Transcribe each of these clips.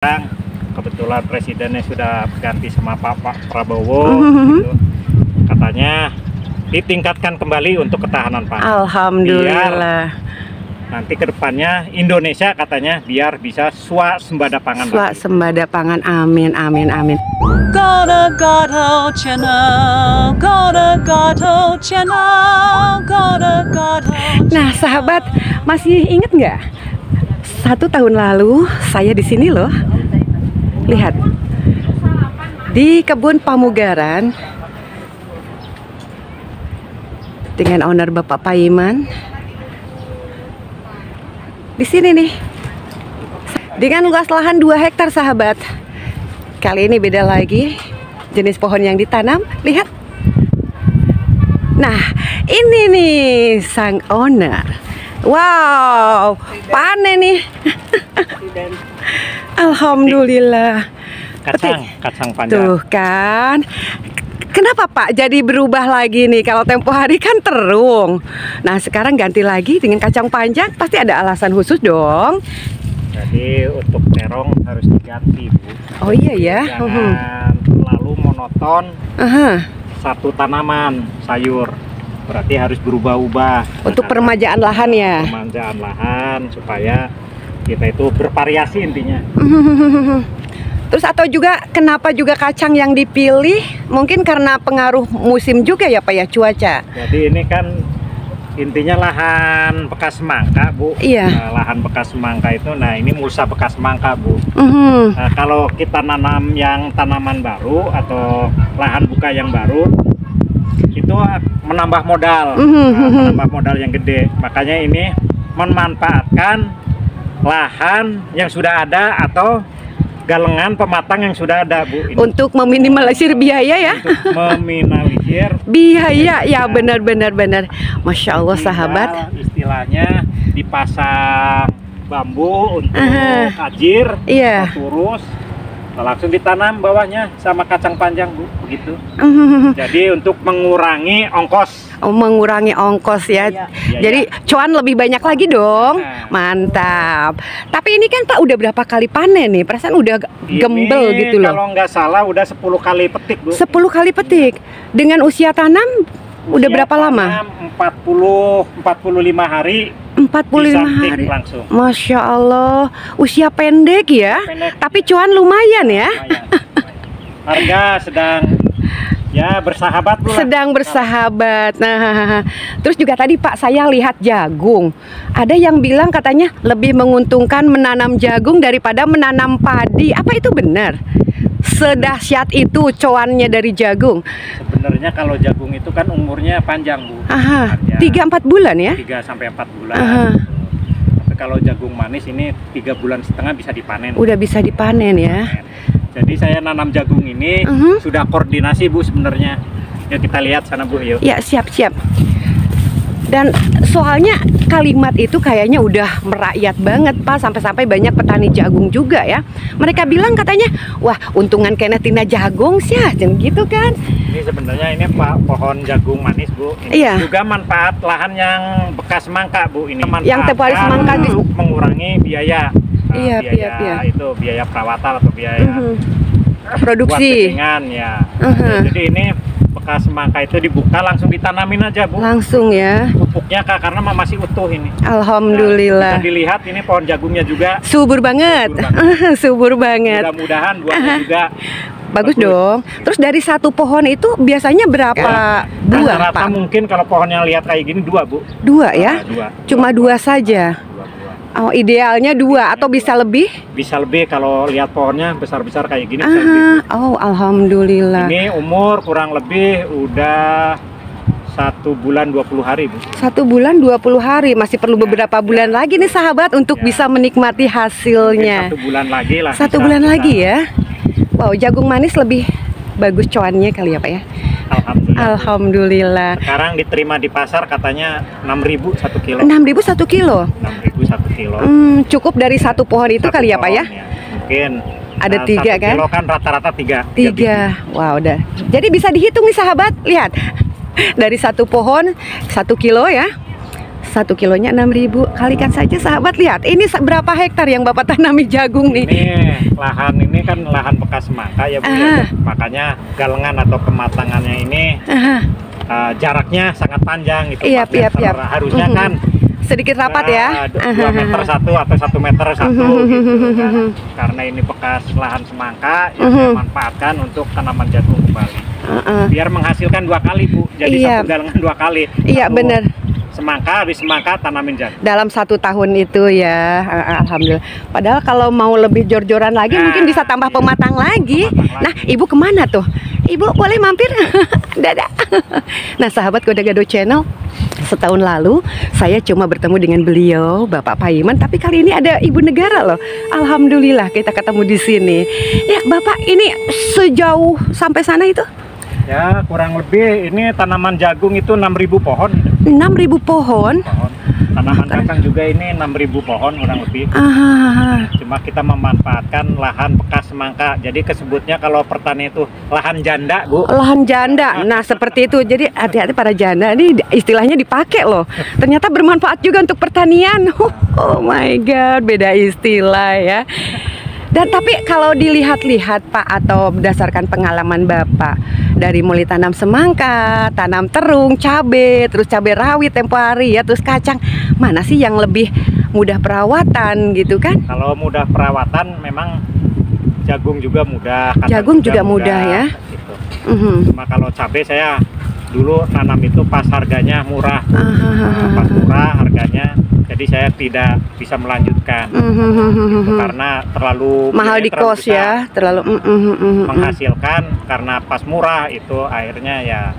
sekarang kebetulan presidennya sudah ganti sama Pak Prabowo, gitu. Katanya ditingkatkan kembali untuk ketahanan pangan. Alhamdulillah. Biar nanti kedepannya Indonesia katanya biar bisa swasembada pangan. Swasembada pangan, amin, amin, amin. Nah, sahabat, masih ingat nggak? 1 tahun lalu saya di sini loh. Lihat, di kebun Pamugaran dengan owner Bapak Paiman. Di sini nih, dengan luas lahan 2 hektar sahabat. Kali ini beda lagi jenis pohon yang ditanam. Lihat. Nah, ini nih sang owner. Wow, panen nih. Alhamdulillah. Kacang panjang. Tuh kan. Kenapa Pak jadi berubah lagi nih? Kalau tempo hari kan terung. Nah, sekarang ganti lagi dengan kacang panjang. Pasti ada alasan khusus dong. Jadi untuk terong harus diganti, Bu. Oh iya ya. Jangan terlalu monoton. Satu tanaman sayur. Berarti harus berubah-ubah. Untuk peremajaan lahan ya. Peremajaan lahan supaya kita itu bervariasi intinya. Terus atau juga kenapa juga kacang yang dipilih? Mungkin karena pengaruh musim juga ya Pak ya, cuaca. Jadi ini kan intinya lahan bekas semangka, Bu. Iya. Nah, lahan bekas semangka itu, nah ini mulsa bekas semangka, Bu. Nah, kalau kita nanam yang tanaman baru atau lahan buka yang baru, itu menambah modal, menambah modal yang gede. Makanya ini memanfaatkan lahan yang sudah ada atau galengan pematang yang sudah ada, Bu. Ini untuk meminimalisir biaya ya. Untuk meminimalisir biaya ya, benar-benar. Masya Allah sahabat. Istilahnya dipasang bambu untuk ajir, iya. Terus langsung ditanam bawahnya sama kacang panjang, Bu, begitu. Jadi untuk mengurangi ongkos. Oh, mengurangi ongkos ya. Iya, jadi cuan lebih banyak lagi dong. Mantap. Tapi ini kan Pak udah berapa kali panen nih? Perasaan udah gembel gitu loh. Kalau nggak salah udah 10 kali petik, Bu. 10 kali petik. Dengan usia tanam udah berapa lama? 45 hari. 45 hari langsung. Masya Allah, usia pendek ya. Tapi cuan lumayan ya. Harga sedang ya bersahabat pula. Sedang bersahabat. Nah, terus juga tadi Pak saya lihat jagung. Ada yang bilang katanya lebih menguntungkan menanam jagung daripada menanam padi. Apa itu benar? Sedahsyat itu cuannya dari jagung. Sebenarnya kalau jagung itu kan umurnya panjang, Bu. 3-4 bulan ya? 3-4 bulan. Tapi kalau jagung manis ini 3,5 bulan bisa dipanen. Udah bisa dipanen ya. Jadi saya nanam jagung ini sudah koordinasi, Bu, sebenarnya. Ya kita lihat sana, Bu, yuk. Ya, siap-siap. Dan soalnya kalimat itu kayaknya udah merakyat banget Pak, sampai-sampai banyak petani jagung juga ya. Mereka bilang katanya, wah untungan kena tina jagung sih, jangan gitu kan. Ini sebenarnya ini pohon jagung manis, Bu. Ini iya. juga manfaat lahan yang bekas semangka, Bu. Ini yang tempo hari semangka untuk mengurangi biaya. Iya, biaya itu biaya perawatan atau biaya produksi. Buat ya. Jadi ini bekas semangka itu dibuka langsung ditanamin aja, Bu. Langsung ya. Pupuknya karena masih utuh ini. Alhamdulillah. Nah, bisa dilihat ini pohon jagungnya juga subur banget. Subur banget. Mudah-mudahan buahnya juga bagus dong. Terus dari satu pohon itu biasanya berapa buah, Pak? Mungkin kalau pohonnya lihat kayak gini 2, Bu. 2 ya? Cuma 2 saja. 2. Oh, idealnya 2 atau bisa lebih? Bisa lebih kalau lihat pohonnya besar-besar kayak gini. Oh, alhamdulillah. Ini umur kurang lebih udah 1 bulan 20 hari, Bu. 1 bulan 20 hari, masih perlu beberapa bulan lagi nih sahabat untuk bisa menikmati hasilnya. Mungkin 1 bulan lagi lah. 1 bulan lagi ya. Wow, jagung manis lebih bagus cuannya kali ya Pak ya. Alhamdulillah. Sekarang diterima di pasar katanya 6.000 1 kilo. 6.000 1 kilo. 6.000 1 kilo. Cukup dari satu pohon itu kali ya Pak ya? Mungkin. Ada 3 kan? 1 kilo kan rata-rata 3. Wow, udah. Jadi bisa dihitung nih sahabat. Lihat. Dari satu pohon 1 kilo ya. 1 kilonya 6.000. Kalikan saja sahabat, lihat ini berapa hektar yang Bapak tanami jagung nih. Ini lahan ini kan lahan bekas semangka ya Bu ya. Makanya galengan atau kematangannya ini jaraknya sangat panjang gitu. Iya, iya. Harusnya kan sedikit rapat ya. 2 meter satu atau 1 meter satu gitu kan. Karena ini bekas lahan semangka yang saya manfaatkan untuk tanaman jagung kembali. Biar menghasilkan 2 kali Bu. Jadi satu galengan 2 kali. Iya benar. Semangka, habis semangka tanamin jagung. Dalam 1 tahun itu ya, alhamdulillah. Padahal kalau mau lebih jor-joran lagi mungkin bisa tambah pematang lagi. Nah, Ibu kemana tuh? Ibu boleh mampir? Dadah. Nah, sahabat Goda Gado Channel, setahun lalu saya cuma bertemu dengan beliau, Bapak Paiman, tapi kali ini ada Ibu Negara loh. Alhamdulillah kita ketemu di sini. Ya, Bapak ini sejauh sampai sana itu? Ya, kurang lebih ini tanaman jagung itu 6.000 pohon. 6.000 pohon. Tanaman kacang juga ini 6.000 pohon kurang lebih. Cuma kita memanfaatkan lahan bekas semangka. Jadi kesebutnya kalau pertanian itu lahan janda, Bu. Lahan janda. Nah, seperti itu. Jadi hati-hati para janda ini istilahnya dipakai loh. Ternyata bermanfaat juga untuk pertanian. Oh my god, beda istilah ya. Dan tapi kalau dilihat-lihat Pak, atau berdasarkan pengalaman Bapak dari mulai tanam semangka, tanam terung, cabai, terus cabai rawit tempo hari ya, terus kacang, mana sih yang lebih mudah perawatan gitu kan? Kalau mudah perawatan memang jagung juga mudah. Jagung juga mudah ya. Gitu. Cuma kalau cabai saya dulu tanam itu pas harganya murah, pas murah harganya. Jadi saya tidak bisa melanjutkan gitu, karena terlalu mahal di kos ya, terlalu menghasilkan. Karena pas murah itu akhirnya ya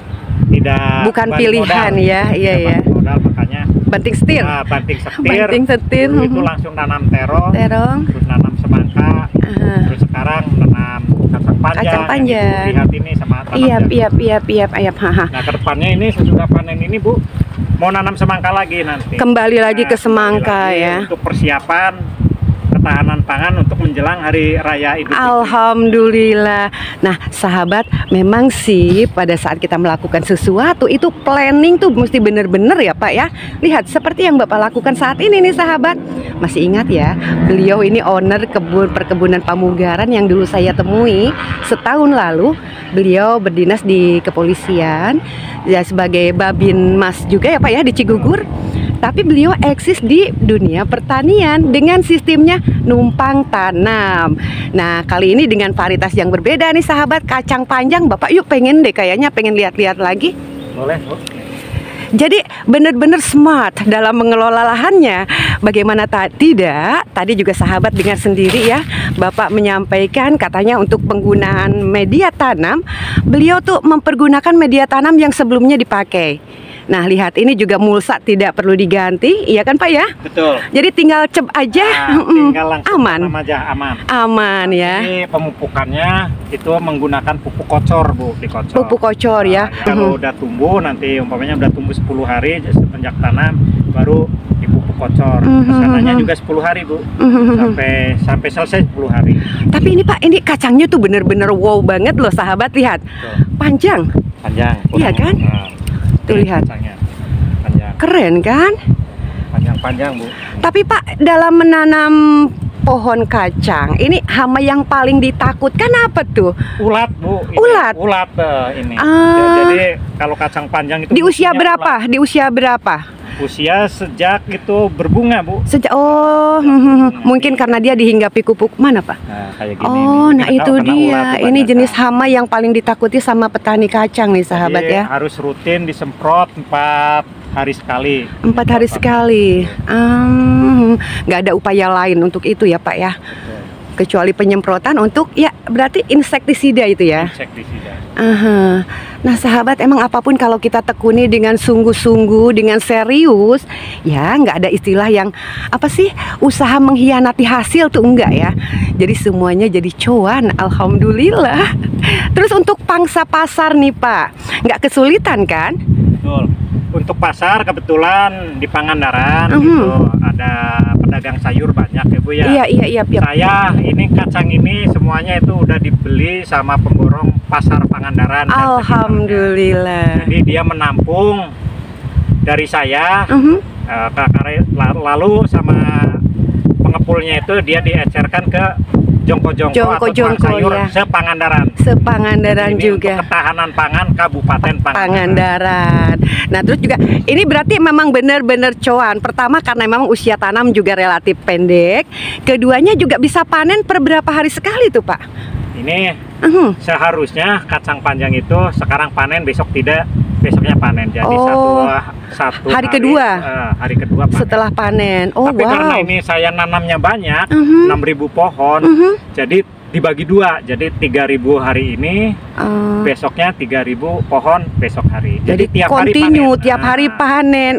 tidak bukan pilihan modal, ya, iya. Modal, makanya banting setir. Banting setir. Itu langsung tanam terong, terus nanam semangka, terus sekarang menanam kacang panjang. Lihat ini sama tanam Iya. Nah, kedepannya ini sesudah panen ini Bu, mau nanam semangka lagi nanti. Kembali lagi ke semangka ya. Untuk persiapan ketahanan pangan untuk menjelang hari raya Idul Fitri. Alhamdulillah. Nah, sahabat, memang sih pada saat kita melakukan sesuatu itu planning tuh mesti bener-bener ya Pak ya. Lihat seperti yang Bapak lakukan saat ini nih sahabat. Masih ingat ya, beliau ini owner perkebunan Pamugaran yang dulu saya temui setahun lalu. Beliau berdinas di kepolisian ya, sebagai Babin Mas juga ya Pak ya di Cigugur. Tapi beliau eksis di dunia pertanian dengan sistemnya numpang tanam. Nah, kali ini dengan varietas yang berbeda nih sahabat, kacang panjang. Bapak yuk pengen deh, kayaknya pengen lihat-lihat lagi. Boleh, Bu. Jadi benar-benar smart dalam mengelola lahannya. Bagaimana tidak? Tadi juga sahabat dengar sendiri ya, Bapak menyampaikan katanya untuk penggunaan media tanam, beliau tuh mempergunakan media tanam yang sebelumnya dipakai. Nah, lihat ini juga mulsa tidak perlu diganti, iya kan Pak ya? Betul. Jadi tinggal cep aja, tinggal langsung aman. Aman ya. Ini pemupukannya itu menggunakan pupuk kocor Bu, dikocor. Pupuk kocor ya. Kalau udah tumbuh, nanti umpamanya udah tumbuh 10 hari semenjak tanam, baru dipupuk kocor. Kesananya juga 10 hari Bu, sampai selesai 10 hari. Tapi ini Pak, ini kacangnya tuh bener-bener wow banget loh sahabat, lihat. Panjang. Iya kan? Tuh lihat, panjang. Keren kan? Panjang Bu. Tapi Pak, dalam menanam pohon kacang ini hama yang paling ditakutkan apa tuh? Ulat Bu. Ulat ini. Jadi kalau kacang panjang itu di usia berapa? Ulat. Di usia berapa? Usia sejak itu berbunga Bu. Mungkin karena dia dihinggapi kupu mana Pak? Nah, kayak gini. Nah itu dia. Ini jenis hama yang paling ditakuti sama petani kacang nih sahabat. Jadi, ya. Harus rutin disemprot 4 hari sekali. 4 hari sekali. Nggak ada upaya lain untuk itu ya Pak ya. Kecuali penyemprotan untuk ya berarti insektisida itu ya. Insektisida. Nah sahabat, emang apapun kalau kita tekuni dengan sungguh-sungguh, dengan serius, ya nggak ada istilah yang apa sih usaha mengkhianati hasil tuh enggak ya. Jadi semuanya jadi cuan, alhamdulillah. Terus untuk pangsa pasar nih Pak, nggak kesulitan kan? Betul. Untuk pasar kebetulan di Pangandaran gitu ada pedagang sayur banyak ya Bu ya. Iya. Saya ini kacang ini semuanya itu udah dibeli sama pemborong pasar Pangandaran. Alhamdulillah. Jadi dia menampung dari saya lalu sama pengepulnya itu dia diecerkan ke jongko-jongko atau tukang sayur ya. sepangandaran. Sepangandaran ini juga. Untuk ketahanan pangan Kabupaten Pangandaran. Nah, terus juga ini berarti memang benar-benar cuan. Pertama karena memang usia tanam juga relatif pendek. Keduanya juga bisa panen per berapa hari sekali tuh, Pak? Ini seharusnya kacang panjang itu sekarang panen, besok tidak, besoknya panen. Jadi satu hari kedua panen. Setelah panen. Tapi karena ini saya nanamnya banyak, 6.000 pohon, jadi dibagi dua, jadi 3.000 hari ini, besoknya 3.000 pohon besok hari. Jadi tiap continue, hari panen. tiap hari panen.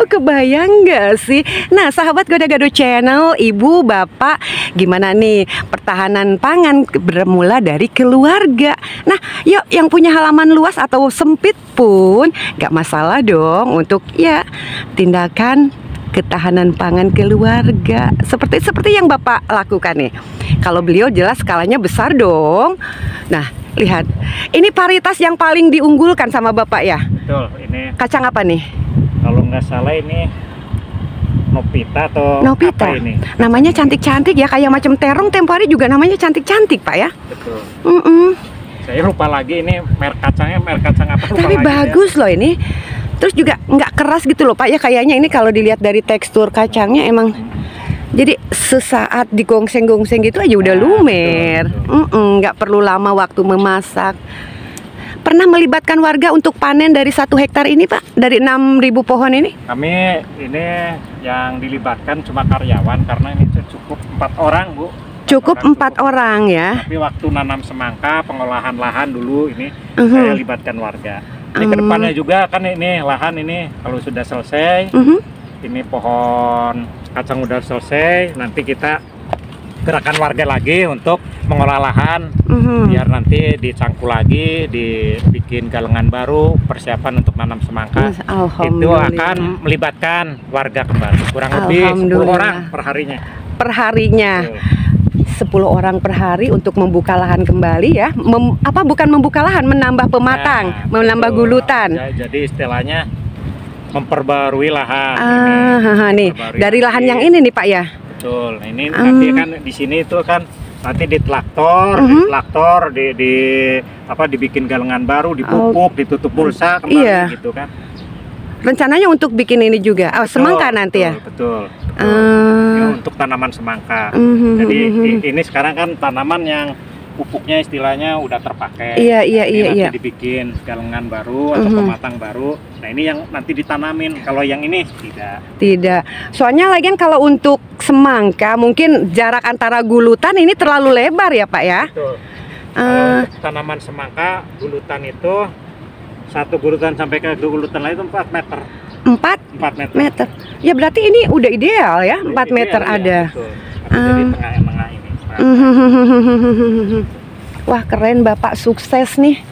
Kebayang nggak sih? Nah, sahabat Gado-Gado Channel, Ibu, Bapak, gimana nih pertahanan pangan bermula dari keluarga. Nah, yuk yang punya halaman luas atau sempit pun nggak masalah dong untuk ya tindakan ketahanan pangan keluarga seperti yang Bapak lakukan nih. Kalau beliau jelas skalanya besar dong. Nah, lihat. Ini varietas yang paling diunggulkan sama Bapak ya? Betul, ini kacang apa nih? Kalau nggak salah ini Nopita atau Nopita. apa ini? Namanya cantik-cantik ya, kayak macam terong tempo hari juga namanya cantik-cantik, Pak ya? Betul. Saya lupa lagi ini merek kacang apa. Tapi bagus loh ini. Terus juga nggak keras gitu loh Pak ya, kayaknya ini kalau dilihat dari tekstur kacangnya emang jadi sesaat digongseng-gongseng gitu aja udah lumer. Nggak perlu lama waktu memasak. Pernah melibatkan warga untuk panen dari 1 hektar ini Pak? Dari 6.000 pohon ini? Kami ini yang dilibatkan cuma karyawan karena ini cukup 4 orang Bu. Cukup 4 orang ya. Tapi waktu nanam semangka, pengolahan lahan dulu ini saya libatkan warga. Ini kedepannya juga kan ini lahan ini kalau sudah selesai, ini pohon kacang udah selesai, nanti kita gerakan warga lagi untuk mengolah lahan, biar nanti dicangkul lagi, dibikin galengan baru, persiapan untuk nanam semangka. Itu akan melibatkan warga kembali, kurang lebih 10 orang per harinya. Per harinya. 10 orang per hari untuk membuka lahan kembali ya. Bukan membuka lahan, menambah pematang, menambah gulutan. Jadi istilahnya memperbarui lahan. Nih dari lahan yang ini nih Pak ya. Betul. Ini nanti kan di sini itu kan nanti di traktor, dibikin galengan baru, dipupuk, ditutup pulsa kembali gitu kan. Rencananya untuk bikin ini juga, semangka nanti ya? Betul. Untuk tanaman semangka. Jadi ini sekarang kan tanaman yang pupuknya istilahnya udah terpakai. Nanti dibikin galengan baru atau pematang baru. Nah ini yang nanti ditanamin. Kalau yang ini tidak. Soalnya lagian kalau untuk semangka mungkin jarak antara gulutan ini terlalu lebar ya Pak ya? Betul. Tanaman semangka gulutan itu satu gulutan sampai ke gulutan lain itu 4 meter. 4 meter. Ya berarti ini udah ideal ya, 4 meter ada. Betul. Jadi tengah-tengah ini. Wah keren Bapak, sukses nih.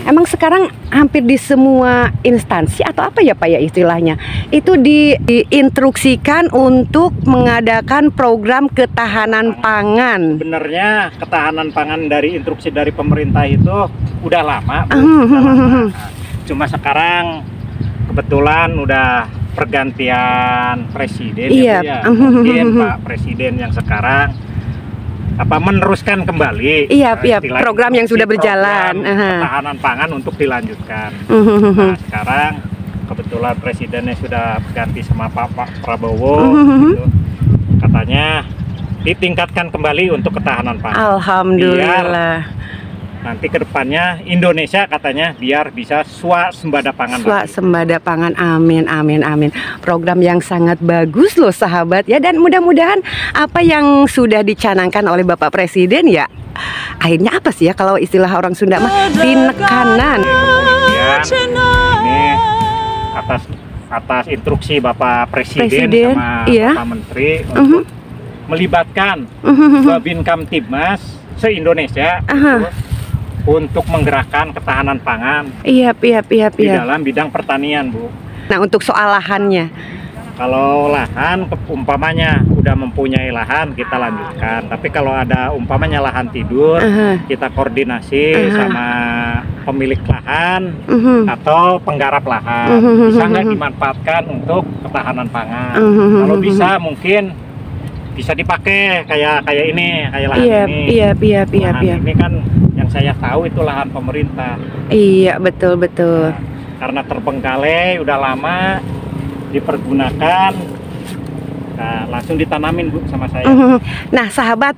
Emang sekarang hampir di semua instansi atau apa ya Pak ya istilahnya, itu diinstruksikan untuk mengadakan program ketahanan pangan. Sebenarnya ketahanan pangan dari instruksi dari pemerintah itu udah lama, cuma sekarang kebetulan udah pergantian presiden mungkin Pak Presiden yang sekarang meneruskan kembali program yang sudah berjalan, ketahanan pangan untuk dilanjutkan. Nah sekarang kebetulan presidennya sudah ganti sama Pak Prabowo, gitu. Katanya ditingkatkan kembali untuk ketahanan pangan. Alhamdulillah. Nanti kedepannya Indonesia katanya biar bisa swasembada pangan. Swasembada pangan, amin. Program yang sangat bagus loh sahabat ya, dan mudah-mudahan apa yang sudah dicanangkan oleh Bapak Presiden ya akhirnya apa sih ya kalau istilah orang Sunda mah tinekanan. Ini atas instruksi Bapak Presiden sama Bapak Menteri untuk melibatkan Babin Kamtibmas se-Indonesia untuk menggerakkan ketahanan pangan di dalam bidang pertanian Bu. Nah untuk soal lahannya, kalau lahan umpamanya udah mempunyai lahan kita lanjutkan, tapi kalau ada umpamanya lahan tidur kita koordinasi sama pemilik lahan atau penggarap lahan, bisa nggak dimanfaatkan untuk ketahanan pangan. Kalau bisa mungkin bisa dipakai kayak ini, kayak lahan ini. Lahan ini kan yang saya tahu itu lahan pemerintah. Iya, betul. Nah, karena terbengkalai udah lama dipergunakan, nah, langsung ditanamin Bu sama saya. Nah sahabat,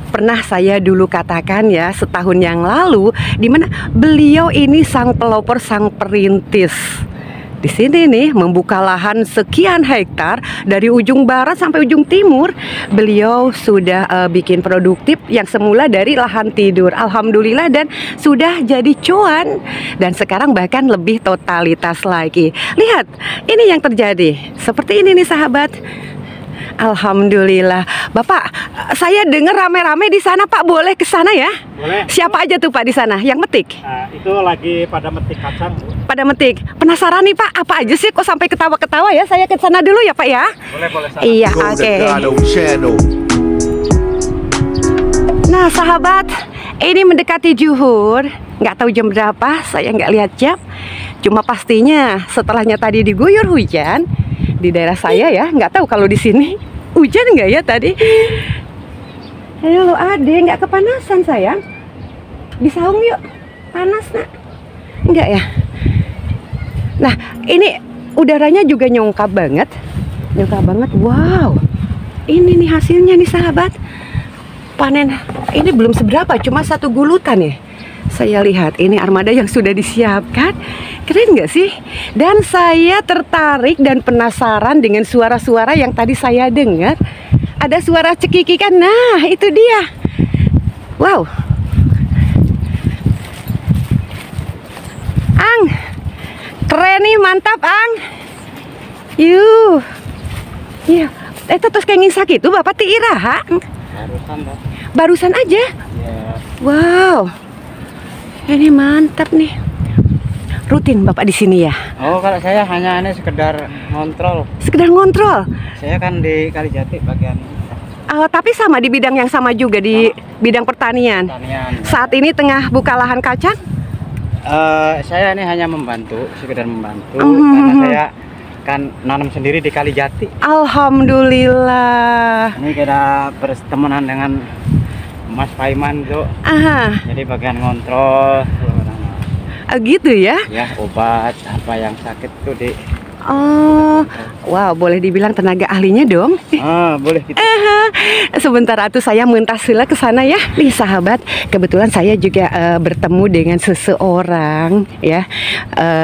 pernah saya dulu katakan ya setahun yang lalu, dimana beliau ini sang pelopor, sang perintis. Di sini nih membuka lahan sekian hektar dari ujung barat sampai ujung timur. Beliau sudah bikin produktif yang semula dari lahan tidur, alhamdulillah, dan sudah jadi cuan. Dan sekarang bahkan lebih totalitas lagi. Lihat, ini yang terjadi. Seperti ini nih sahabat. Alhamdulillah. Bapak, saya dengar rame-rame di sana Pak, boleh ke sana ya? Boleh. Siapa aja tuh Pak di sana yang metik? Nah, itu lagi pada metik kacang Bu. Pada metik. Penasaran nih Pak, apa aja sih kok sampai ketawa-ketawa ya? Saya ke sana dulu ya Pak ya. Boleh sana. Iya, oke. Nah sahabat, ini mendekati zuhur. Nggak tahu jam berapa, saya nggak lihat jam. Cuma pastinya setelahnya tadi diguyur hujan di daerah saya ya. Nggak tahu kalau di sini hujan nggak ya tadi. Halo Ade, nggak kepanasan sayang? Di saung yuk, panas nak? Nggak ya? Nah ini udaranya juga nyongkap banget. Wow, ini nih hasilnya nih sahabat. Panen ini belum seberapa, cuma 1 gulutan ya. Saya lihat ini armada yang sudah disiapkan. Keren nggak sih? Dan saya tertarik dan penasaran dengan suara-suara yang tadi saya dengar. Ada suara cekikikan. Nah itu dia. Wow. Ang, keren nih, mantap Ang. Yuh. Iya. Terus kayak ngisak itu Bapak tiiraha? Barusan aja? Yeah. Wow, ini mantap nih. Rutin Bapak di sini ya? Oh, kalau saya hanya ini sekedar ngontrol. Sekedar ngontrol? Saya kan di Kalijati bagian. Tapi sama di bidang yang sama juga di bidang pertanian. Saat ini tengah buka lahan kacang? Saya ini hanya membantu, sekedar membantu, karena saya kan nanam sendiri di Kalijati. Alhamdulillah. Ini kita bertemanan dengan Mas Paiman tuh. Jadi bagian ngontrol. Gitu ya? Ya, obat apa yang sakit tuh di. Oh, wow, boleh dibilang tenaga ahlinya dong. Boleh gitu. Sebentar atuh saya muntasila ke sana ya. Nih sahabat, kebetulan saya juga bertemu dengan seseorang ya.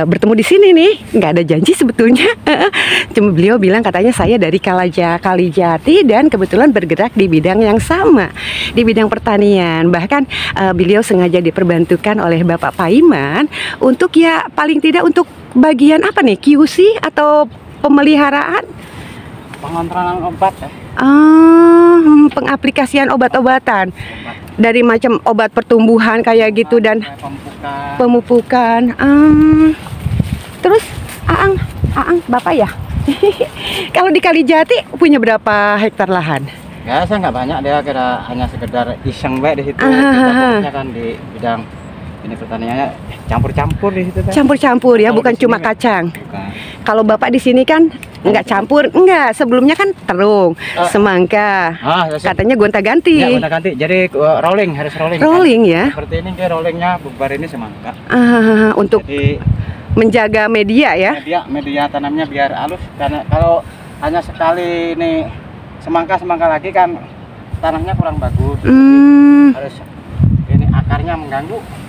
Bertemu di sini nih, nggak ada janji sebetulnya. Cuma beliau bilang katanya saya dari Kalijati dan kebetulan bergerak di bidang yang sama, di bidang pertanian. Bahkan beliau sengaja diperbantukan oleh Bapak Paiman untuk ya paling tidak untuk bagian apa nih, QC atau pemeliharaan? Pengontrolan obat ya. Pengaplikasian obat-obatan dari macam obat pertumbuhan kayak gitu dan pemupukan. Terus Aang Bapak ya? Kalau di Kalijati punya berapa hektar lahan? Ya saya nggak banyak, dia kira hanya sekedar iseng baik di situ. Kita kan di bidang ini pertaniannya campur-campur di situ. Campur-campur ya, bukan cuma kacang. Kalau Bapak di sini kan nggak campur, enggak. Sebelumnya kan terung, semangka. Katanya gonta-ganti. Ya, gonta-ganti. Jadi rolling, harus rolling. Rolling kan? Ya. Seperti ini dia rollingnya, bubar ini semangka. Untuk jadi, menjaga media ya. Media tanamnya biar halus. Karena kalau hanya sekali ini semangka lagi kan tanahnya kurang bagus. Harus ini akarnya mengganggu.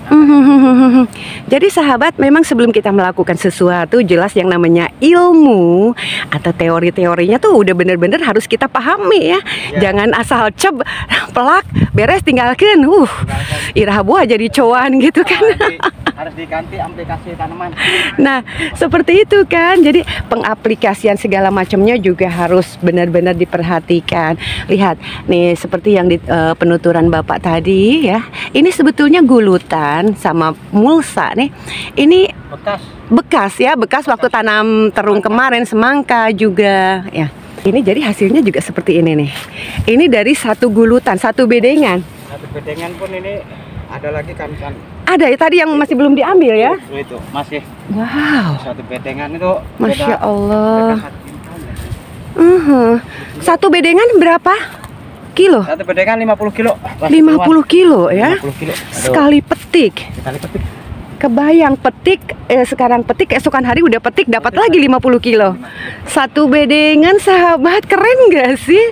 Jadi sahabat, memang sebelum kita melakukan sesuatu, jelas yang namanya ilmu atau teori-teorinya tuh udah bener-bener harus kita pahami ya. Jangan asal pelak beres tinggalkan. Iraha buah jadi cowan gitu kan. Harus diganti aplikasi tanaman. Nah seperti itu kan. Jadi pengaplikasian segala macamnya juga harus benar-benar diperhatikan. Lihat nih, seperti yang di penuturan Bapak tadi ya. Ini sebetulnya gulutan sama mulsa nih. Ini bekas ya, bekas waktu tanam terung kemarin, semangka juga ya. Ini jadi hasilnya juga seperti ini nih. Ini dari 1 gulutan, 1 bedengan. 1 bedengan pun ini ada lagi kan Ada ya tadi yang masih belum diambil ya? Itu masih. Wow. Satu bedengan itu. Masya Allah. Beda 1 kintal ya. Satu bedengan berapa kilo? Satu bedengan 50 kilo. 50 kilo ya? 50 kilo. Aduh. Sekali petik. Sekali petik. Kebayang petik, sekarang petik, esokan hari udah petik, dapat lagi 50 kilo. Satu bedengan sahabat, keren gak sih?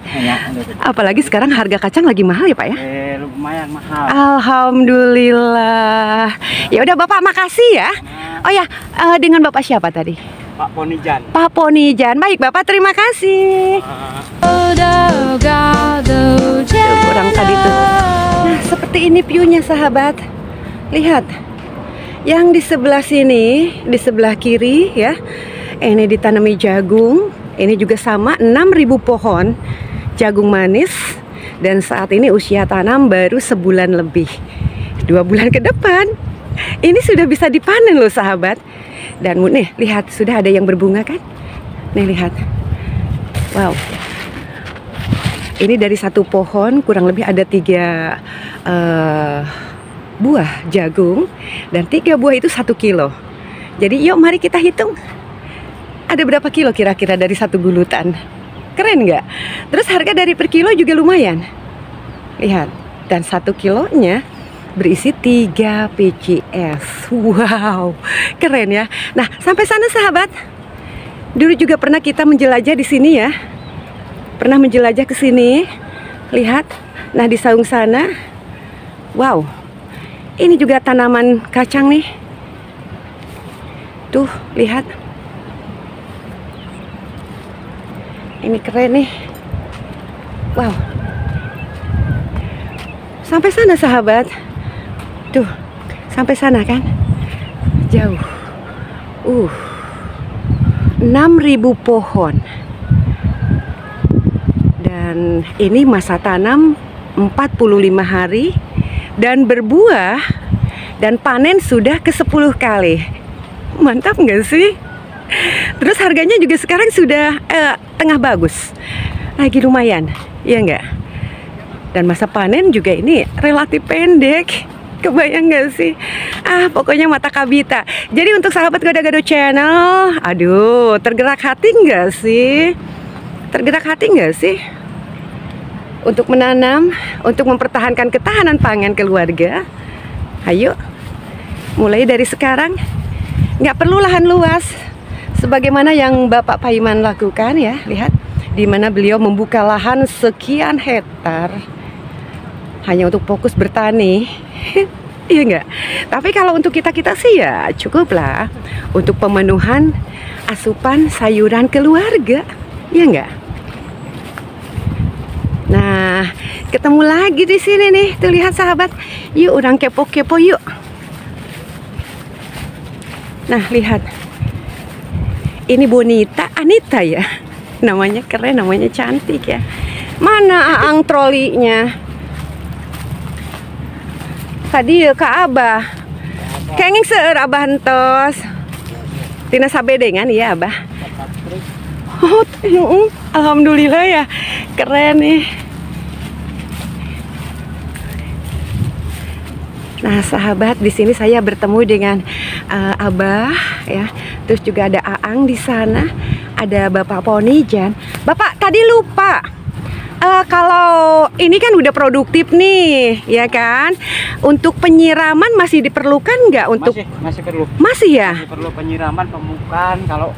Apalagi sekarang harga kacang lagi mahal ya Pak ya? Lumayan mahal. Alhamdulillah. Ya udah Bapak makasih ya. Oh ya, dengan Bapak siapa tadi? Pak Ponijan. Pak Ponijan. Baik Bapak, terima kasih. Kurang tadi tuh. Nah, seperti ini view-nya sahabat. Lihat. Yang di sebelah sini, di sebelah kiri ya, ini ditanami jagung. Ini juga sama 6.000 pohon jagung manis. Dan saat ini usia tanam baru sebulan lebih. 2 bulan ke depan ini sudah bisa dipanen loh sahabat. Dan nih lihat, sudah ada yang berbunga kan? Nih lihat. Wow. Ini dari satu pohon kurang lebih ada 3 buah jagung, dan 3 buah itu 1 kilo. Jadi yuk mari kita hitung ada berapa kilo kira-kira dari satu gulutan. Keren nggak? Terus harga dari per kilo juga lumayan. Lihat, dan 1 kilonya berisi 3 PCS. Wow, keren ya. Nah, sampai sana sahabat. Dulu juga pernah kita menjelajah di sini ya. Pernah menjelajah ke sini. Lihat. Nah, di saung sana. Wow. Ini juga tanaman kacang nih. Tuh, lihat. Ini keren nih. Wow. Sampai sana sahabat. Tuh, sampai sana kan? Jauh. 6.000 pohon. Dan ini masa tanam 45 hari. Dan berbuah dan panen sudah ke 10 kali. Mantap nggak sih? Terus harganya juga sekarang sudah tengah bagus, lagi lumayan, ya nggak? Dan masa panen juga ini relatif pendek. Kebayang nggak sih? Pokoknya mata kabita. Jadi untuk sahabat Gado-Gado Channel, aduh, tergerak hati nggak sih? Tergerak hati nggak sih? Untuk menanam, untuk mempertahankan ketahanan pangan keluarga. Ayo, mulai dari sekarang. Nggak perlu lahan luas, sebagaimana yang Bapak Paiman lakukan ya. Lihat, di mana beliau membuka lahan sekian hektar hanya untuk fokus bertani. Iya nggak? Tapi kalau untuk kita-kita sih ya cukup lah untuk pemenuhan asupan sayuran keluarga. Iya nggak? Nah, ketemu lagi di sini nih. Tuh lihat sahabat. Yuk orang kepo-kepo yuk. Nah, lihat. Ini Bonita, Anita ya. Namanya keren, namanya cantik ya. Mana aang trolinya? Tadi ya Kak Abah. Kenging seueur Abah entos. Tina sabedengan ya Abah. Oh, alhamdulillah ya. Keren nih. Nah, sahabat, di sini saya bertemu dengan Abah ya. Terus juga ada Aang di sana, ada Bapak Ponijan. Bapak tadi lupa. Kalau ini kan udah produktif nih, ya kan? Untuk penyiraman masih diperlukan nggak untuk? Masih perlu. Masih ya? Masih perlu penyiraman, pemupukan kalau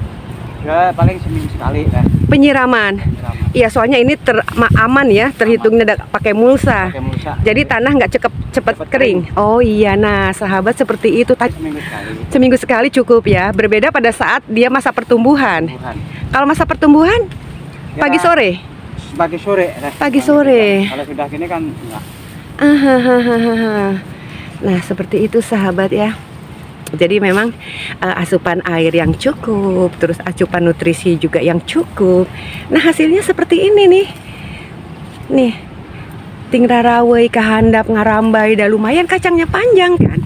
ya paling seminggu sekali lah. Penyiraman. Iya, soalnya ini aman ya, terhitungnya pakai mulsa. Jadi tanah nggak cepet kering. Oh iya, nah sahabat seperti itu. Seminggu sekali cukup ya. Berbeda pada saat dia masa pertumbuhan. Kalau masa pertumbuhan ya, pagi sore. Pagi sore. Pagi sore. Kalau sudah gini kan enggak. Nah seperti itu sahabat ya. Jadi memang asupan air yang cukup, terus asupan nutrisi juga yang cukup. Nah hasilnya seperti ini nih. Nih, ting rarawai, kahandap, ngarambai, dah lumayan kacangnya panjang kan.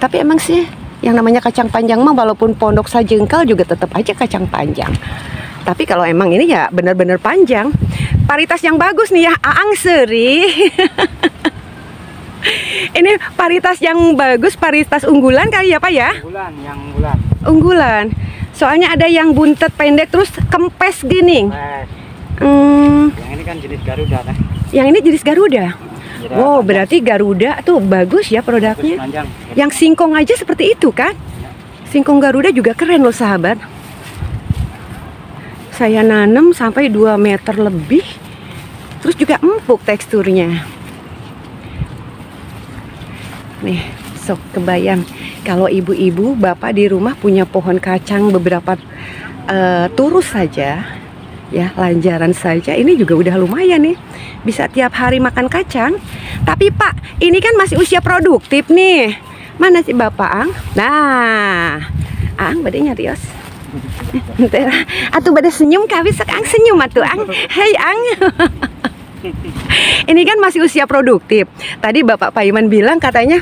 Tapi emang sih yang namanya kacang panjang mah walaupun pondok sajengkal juga tetap aja kacang panjang. Tapi kalau emang ini ya benar-benar panjang. Paritas yang bagus nih ya, Aang Seri. Ini varietas yang bagus, varietas unggulan kali ya Pak ya? Yang unggulan. Unggulan. Soalnya ada yang buntet pendek terus kempes gini. Yang ini kan jenis Garuda nah. Yang ini jenis Garuda. Jadi Wow, berarti Garuda tuh bagus ya produknya. panjang. Yang singkong aja seperti itu kan? Singkong Garuda juga keren loh sahabat. Saya nanam sampai 2 meter lebih. Terus juga empuk teksturnya. Nih, sok kebayang kalau ibu-ibu, bapak di rumah punya pohon kacang beberapa turus saja, ya lanjaran saja, ini juga udah lumayan nih, bisa tiap hari makan kacang. Tapi Pak, ini kan masih usia produktif nih. Mana sih Bapak Ang? Nah, Ang badai nyarios. Atuh badai senyum kawis Ang senyum atuh Ang. Hei Ang. Ini kan masih usia produktif. Tadi Bapak Paiman bilang katanya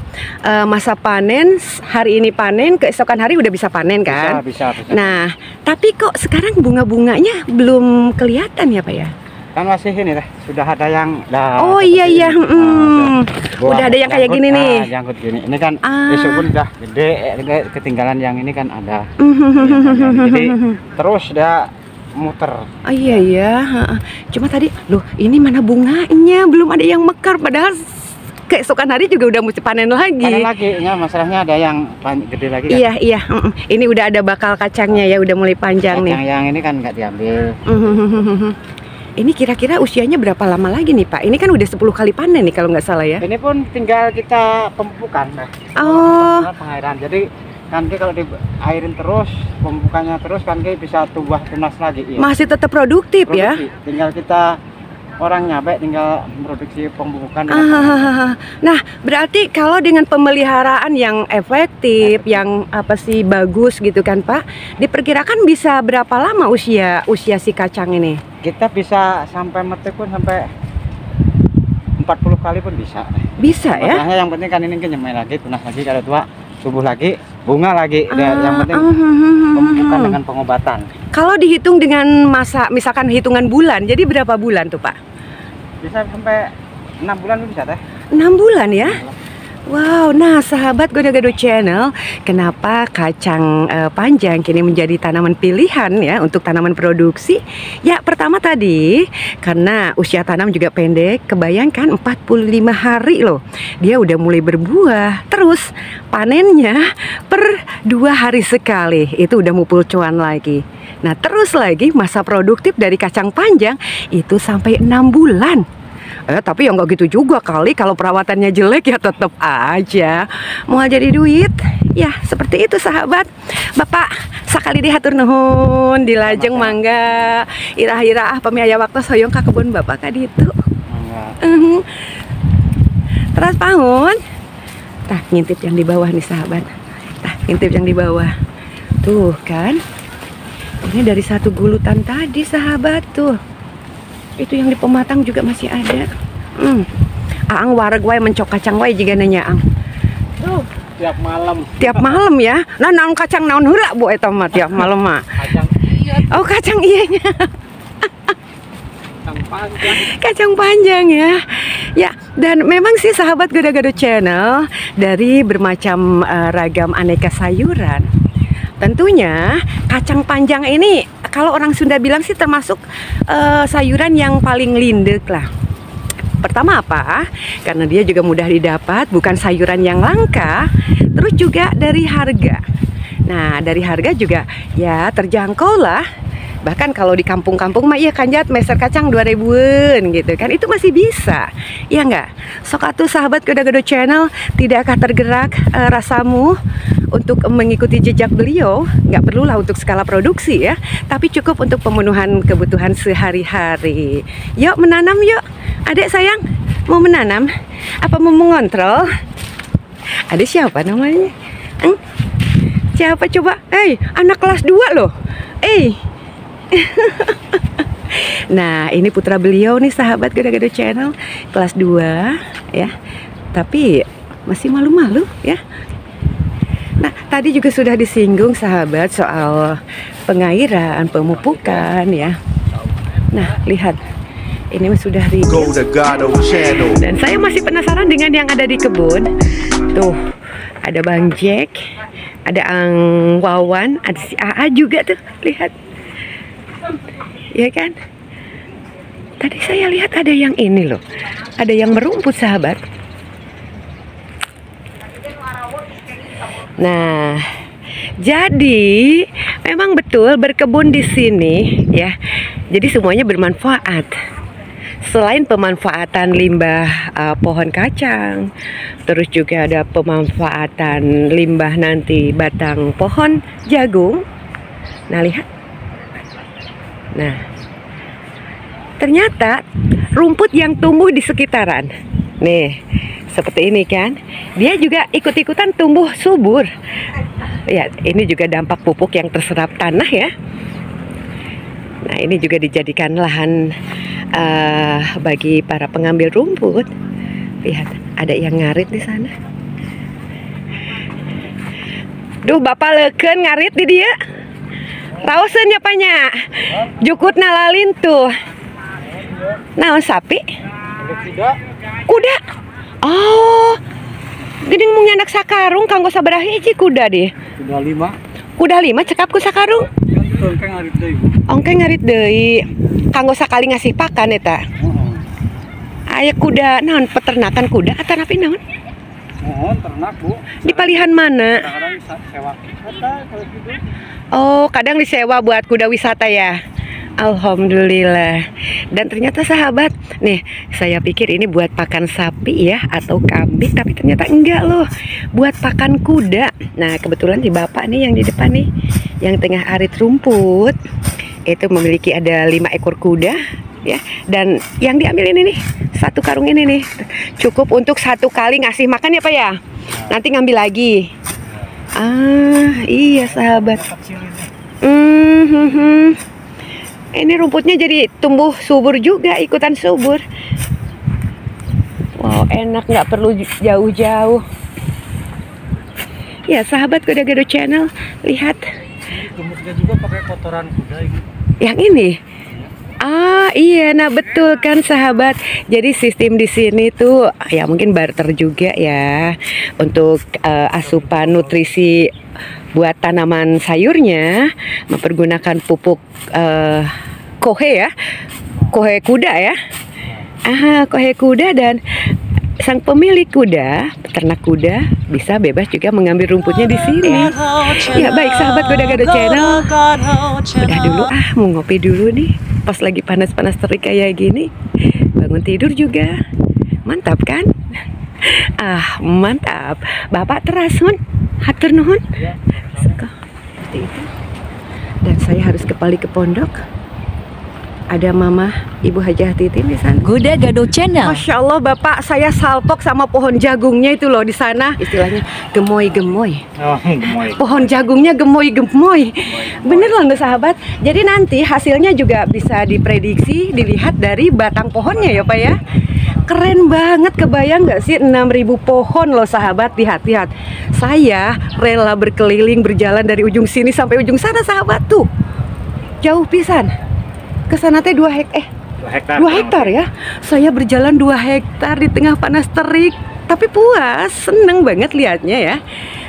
masa panen, hari ini panen, keesokan hari udah bisa panen kan? Bisa. Nah, tapi kok sekarang bunga-bunganya belum kelihatan ya Pak ya? Kan masih ini deh, sudah ada yang oh iya. Udah ada yang kayak gini nih. Jangkut gini. Ini kan besok pun udah gede, ketinggalan yang ini kan ada. Jadi terus dia muter. Oh iya. Cuma tadi, loh ini mana bunganya? Belum ada yang mekar, padahal keesokan hari juga udah mesti panen lagi. Panen lagi, ya masalahnya ada yang gede lagi kan? Iya. Ini udah ada bakal kacangnya ya, udah mulai panjang nih. Kacang yang ini kan nggak diambil. Ini kira-kira usianya berapa lama lagi nih Pak? Ini kan udah 10 kali panen nih kalau nggak salah ya. Ini pun tinggal kita pemupukan. Oh. Pengairan. Jadi nanti kalau diairin terus, pemupukannya terus kan bisa tumbuh tunas lagi. Ya. Masih tetap produktif ya? Tinggal kita orangnya baik, tinggal produksi pemupukan. Nah, berarti kalau dengan pemeliharaan yang efektif, yang bagus gitu kan Pak, diperkirakan bisa berapa lama usia si kacang ini? Kita bisa sampai metik pun sampai 40 kali pun bisa. Bisa ya? Makanya yang penting kan ini nyemai lagi, tunas lagi, kalau tua tumbuh lagi, bunga lagi. Yang penting pemupukan dengan pengobatan. Kalau dihitung dengan masa, misalkan hitungan bulan, jadi berapa bulan tuh Pak? Bisa sampai 6 bulan bisa teh. 6 bulan ya? Wow, nah sahabat Gado-Gado Channel, kenapa kacang panjang kini menjadi tanaman pilihan ya untuk tanaman produksi? Ya pertama tadi, karena usia tanam juga pendek, kebayangkan 45 hari loh, dia udah mulai berbuah. Terus panennya per 2 hari sekali, itu udah mupul cuan lagi. Nah terus lagi masa produktif dari kacang panjang itu sampai 6 bulan. Tapi ya nggak gitu juga kali, kalau perawatannya jelek ya tetap aja mau jadi duit. Ya seperti itu sahabat. Bapak sakali dihatur nuhun di lajeng mangga irah-irah pamiaya waktu soyong ka kebun Bapak ka ditu. Terus pahun. Tah ngintip yang di bawah nih sahabat. Tah ngintip yang di bawah. Tuh kan. Ini dari satu gulutan tadi sahabat tuh. Itu yang di pematang juga masih ada. Aang wareg wae mencok kacang wae juga nanya Ang. Tiap malam. Tiap malam ya. Nah naon kacang naon heula Bu eta mah tiap malam mah. Kacang iya. Oh kacang iyanya. Kacang panjang. Kacang panjang ya. Ya, dan memang sih sahabat Gado-Gado Channel, dari bermacam ragam aneka sayuran, tentunya kacang panjang ini kalau orang Sunda bilang sih termasuk sayuran yang paling lindek lah. Pertama apa? Karena dia juga mudah didapat, bukan sayuran yang langka. Terus juga dari harga. Nah dari harga juga ya terjangkau lah. Bahkan kalau di kampung-kampung mah iya kanjat meser kacang 2000-an gitu kan, itu masih bisa. Ya enggak? Sok atuh sahabat Gado-Gado Channel, tidakkah tergerak rasamu untuk mengikuti jejak beliau? Nggak perlulah untuk skala produksi ya, tapi cukup untuk pemenuhan kebutuhan sehari-hari. Yuk menanam yuk. Adek sayang, mau menanam? Apa mau mengontrol? Ada siapa namanya? Siapa coba? Anak kelas 2 loh. Nah ini putra beliau nih sahabat Gado-Gado Channel, kelas 2 ya, tapi masih malu-malu ya. Nah tadi juga sudah disinggung sahabat soal pengairan, pemupukan ya. Nah lihat Ini sudah rilis. Dan saya masih penasaran dengan yang ada di kebun. Tuh, ada Bang Jack, ada Ang Wawan, ada si AA juga tuh, lihat. Ya kan? Tadi saya lihat ada yang ini loh. Ada yang merumput, sahabat. Nah, jadi memang betul berkebun di sini ya. Jadi semuanya bermanfaat. Selain pemanfaatan limbah pohon kacang, terus juga ada pemanfaatan limbah nanti batang pohon jagung. Nah, lihat. Nah, ternyata rumput yang tumbuh di sekitaran, nih, seperti ini kan, dia juga ikut-ikutan tumbuh subur. Ya, ini juga dampak pupuk yang terserap tanah ya. Nah, ini juga dijadikan lahan bagi para pengambil rumput. Lihat, ada yang ngarit di sana. Duh, Bapak leukeun ngarit di dia. Rauseun nya panya. Jukutna lalin tuh. Naon sapi? Kuda. Oh. Geuning mung nyandak sakarung kanggo sabaraha hiji kuda deh? Kuda 5. Kuda 5 cekap ku sakarung. Ongkeng ngarit deui. Kanggo sakali ngasih pakan eta. Aya kuda naon peternakan kuda atau napi naon? Ternak, Bu. Di palihan mana? Kadang-kadang sewa wisata kalau gitu. Oh, kadang disewa buat kuda wisata ya. Alhamdulillah. Dan ternyata sahabat, nih saya pikir ini buat pakan sapi ya atau kambing, tapi ternyata enggak loh, buat pakan kuda. Nah, kebetulan di Bapak nih yang di depan nih, yang tengah arit rumput, itu memiliki ada 5 ekor kuda ya. Dan yang diambil ini nih, 1 karung ini nih, cukup untuk 1 kali ngasih makan ya Pak ya. Nanti ngambil lagi. Ah, iya sahabat. Ini rumputnya jadi tumbuh subur juga, ikutan subur. Wow, enak, nggak perlu jauh-jauh. Ya sahabat Kuda Gado Channel, lihat. Tumbuknya juga pakai kotoran kuda gitu. Yang ini. Ah iya, nah betul kan sahabat. Jadi sistem di sini tuh ya mungkin barter juga ya untuk asupan nutrisi buat tanaman sayurnya, mempergunakan pupuk kohe ya, kohe kuda ya. Kohe kuda, dan sang pemilik kuda, peternak kuda, bisa bebas juga mengambil rumputnya di sini. Ya baik sahabat Kuda Gado Channel, udah dulu mau ngopi dulu nih. Pas lagi panas-panas terik kayak gini, bangun tidur juga mantap kan? Mantap. Bapak terasun, hatur nuhun. Seperti itu. Dan saya harus kembali ke pondok. Ada Mama Ibu Hajah Titin di sana. Kuda Gado Channel. Masya Allah, Bapak, saya salpok sama pohon jagungnya itu loh di sana. Istilahnya gemoy-gemoy. Oh, gemoy. Pohon jagungnya gemoy-gemoy. Bener loh sahabat. Jadi nanti hasilnya juga bisa diprediksi, dilihat dari batang pohonnya ya Pak ya. Keren banget, kebayang nggak sih 6.000 pohon loh sahabat. Lihat. Saya rela berkeliling berjalan dari ujung sini sampai ujung sana sahabat tuh. Jauh pisan. Kesana teh 2 hektar ya. Saya berjalan 2 hektar di tengah panas terik, tapi puas, seneng banget liatnya ya.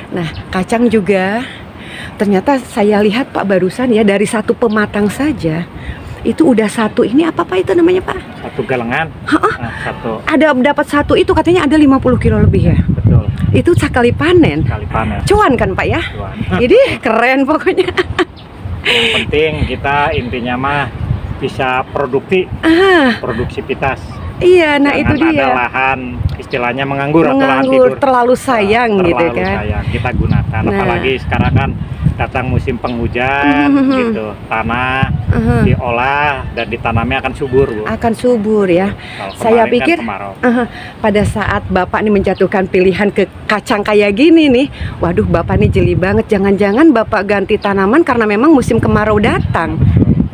Nah, kacang juga. Ternyata saya lihat Pak barusan ya, dari 1 pematang saja itu udah 1 ini apa Pak itu namanya Pak? 1 galengan. Ada dapat 1 itu katanya ada 50 kilo lebih ya. Betul. Itu sekali panen. Sekali panen. Cuan kan Pak ya? Cuan. Jadi keren pokoknya. Yang penting kita intinya mah bisa produktivitas. Iya, nah jangan itu dia. Ada lahan istilahnya menganggur atau lahan tidur terlalu sayang gitu kan. Terlalu sayang kita gunakan. Apalagi sekarang kan datang musim penghujan gitu, tanah diolah dan ditanamnya akan subur, Bu. Akan subur ya. Saya pikir pada saat Bapak nih menjatuhkan pilihan ke kacang kayak gini nih, waduh Bapak nih jeli banget. Jangan-jangan Bapak ganti tanaman karena memang musim kemarau datang.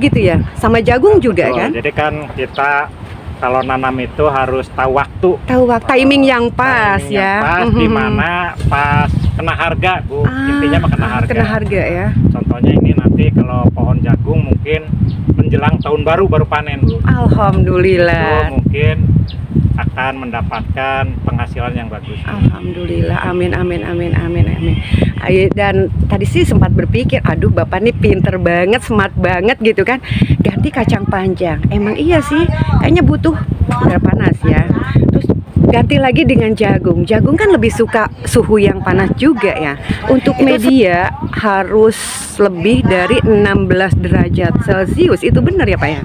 Gitu ya, sama jagung juga. Betul, kan? Jadi kan kita kalau nanam itu harus tahu waktu. Timing yang pas timing ya. Yang pas, di mana pas kena harga, Bu. Intinya mah kena harga. Kena harga ya. Contohnya ini nanti kalau pohon jagung mungkin menjelang tahun baru panen, Bu. Alhamdulillah. Itu mungkin akan mendapatkan penghasilan yang bagus. Alhamdulillah, amin amin amin amin amin. Dan tadi sih sempat berpikir, aduh Bapak nih pinter banget, smart banget gitu kan, ganti kacang panjang. Emang iya sih, kayaknya butuh udara panas ya. Terus ganti lagi dengan jagung. Jagung kan lebih suka suhu yang panas juga ya. Untuk media harus lebih dari 16 derajat Celcius. Itu benar ya Pak ya?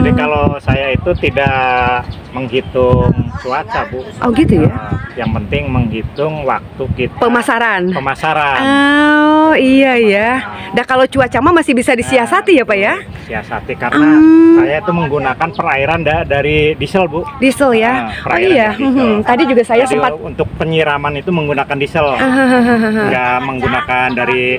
Jadi kalau saya itu tidak menghitung cuaca, Bu. Oh gitu ya? Yang penting menghitung waktu kita Pemasaran. Pemasaran. Oh iya ya. Nah kalau cuaca mah masih bisa disiasati ya Pak ya? Siasati karena saya itu menggunakan perairan dari diesel, Bu. Diesel ya? Oh iya. Tadi juga saya Jadi sempat untuk penyiraman itu menggunakan diesel, nggak menggunakan dari